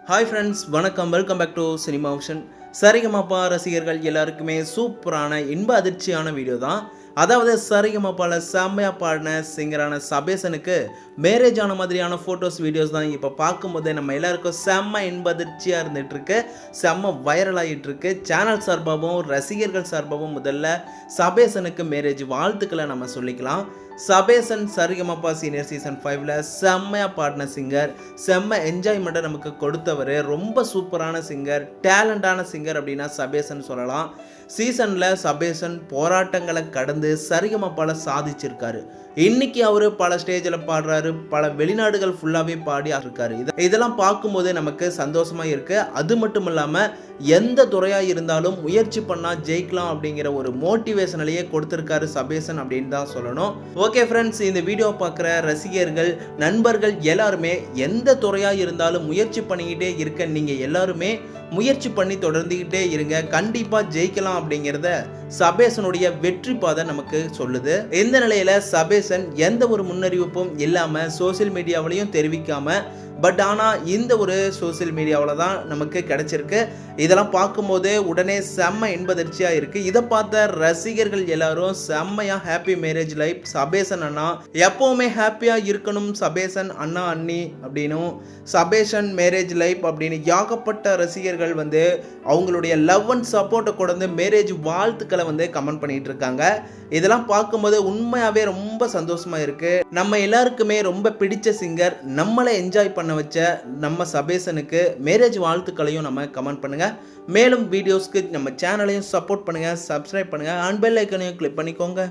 Hi friends, வணக்கம். Welcome back to cinema option. Saregamapa ரசிகர்கள் எல்லாருக்குமே சூப்பரான இன்ப அதிர்ச்சியான வீடியோ தான். அதாவது சரிகமபால செம்மையாக பாடின சிங்கரான சபேசனுக்கு மேரேஜ் ஆன மாதிரியான ஃபோட்டோஸ் வீடியோஸ் தான் இப்போ பார்க்கும்போது நம்ம எல்லாருக்கும் செம்ம இன்ப அதிர்ச்சியாக இருந்துகிட்ருக்கு, செம்ம வைரல் ஆகிட்டுருக்கு. சேனல் சார்பாகவும் ரசிகர்கள் சார்பாகவும் முதல்ல சபேசனுக்கு மேரேஜ் வாழ்த்துக்களை நம்ம சொல்லிக்கலாம். சபேசன் சரிகமபா சீனியர் சீசன் 5ல் செம்மையாக பாடின சிங்கர், செம்ம என்ஜாய்மெண்ட்டை நமக்கு கொடுத்தவர், ரொம்ப சூப்பரான சிங்கர், டேலண்டான சிங்கர் அப்படின்னா சபேசன் சொல்லலாம். சீசனில் சபேசன் போராட்டங்களை கடந்து சரிகமபால சாதிச்சிருக்காரு. இன்னைக்கு அவர் பல ஸ்டேஜில் பாடுறாரு, பல வெளிநாடுகள் ஃபுல்லாகவே பாடி இருக்காரு. இதெல்லாம் பார்க்கும்போது நமக்கு சந்தோஷமாக இருக்குது. அது மட்டும் இல்லாமல் எந்த துறையாக இருந்தாலும் முயற்சி பண்ணால் ஜெயிக்கலாம் அப்படிங்கிற ஒரு மோட்டிவேஷனலையே கொடுத்துருக்காரு சபேசன் அப்படின்னு தான் சொல்லணும். ஓகே ஃப்ரெண்ட்ஸ், இந்த வீடியோ பார்க்குற ரசிகர்கள் நண்பர்கள் எல்லாருமே எந்த துறையாக இருந்தாலும் முயற்சி பண்ணிக்கிட்டே இருக்க நீங்கள் எல்லாருமே முயற்சி பண்ணி தொடர்ந்துக்கிட்டே இருங்க, கண்டிப்பாக ஜெயிக்கலாம் அப்படிங்கிறத சபேசனுடைய வெற்றி பாதை நமக்கு சொல்லுது. இந்த நிலையில சபேசன் எந்த ஒரு முன்னறிவிப்பும் இல்லாமல் சோசியல் மீடியாவிலையும் தெரிவிக்காம பட் ஆனால் இந்த ஒரு சோசியல் மீடியாவில் தான் நமக்கு கிடைச்சிருக்கு. இதெல்லாம் பார்க்கும்போது உடனே செம்ம இன்பதிர்ச்சியாக இருக்குது. இதை பார்த்த ரசிகர்கள் எல்லாரும் செம்மையாக ஹாப்பி மேரேஜ் லைஃப் சபேசன் அண்ணா, எப்போவுமே ஹாப்பியாக இருக்கணும் சபேசன் அண்ணா அண்ணி அப்படின்னும், சபேசன் மேரேஜ் லைஃப் அப்படின்னு ஏகப்பட்ட ரசிகர்கள் அவங்களுடைய லவ் அண்ட் சப்போர்ட்டை கொண்டு மேரேஜ் வாழ்த்துக்களை கமெண்ட் பண்ணிட்டு இருக்காங்க. இதெல்லாம் பார்க்கும்போது உண்மையாகவே ரொம்ப சந்தோஷமாக இருக்குது. நம்ம எல்லாருக்குமே ரொம்ப பிடிச்ச சிங்கர், நம்மளை என்ஜாய் பண்ண வச்ச நம்ம சபேசனுக்கு மேரேஜ் வாழ்த்துக்களையும் நம்ம கமெண்ட் பண்ணுங்கள். மேலும் வீடியோஸ்க்கு நம்ம சேனலையும் சப்போர்ட் பண்ணுங்கள், சப்ஸ்கிரைப் பண்ணுங்கள், அண்ட் பெல் ஐக்கனையும் கிளிக் பண்ணிக்கோங்க.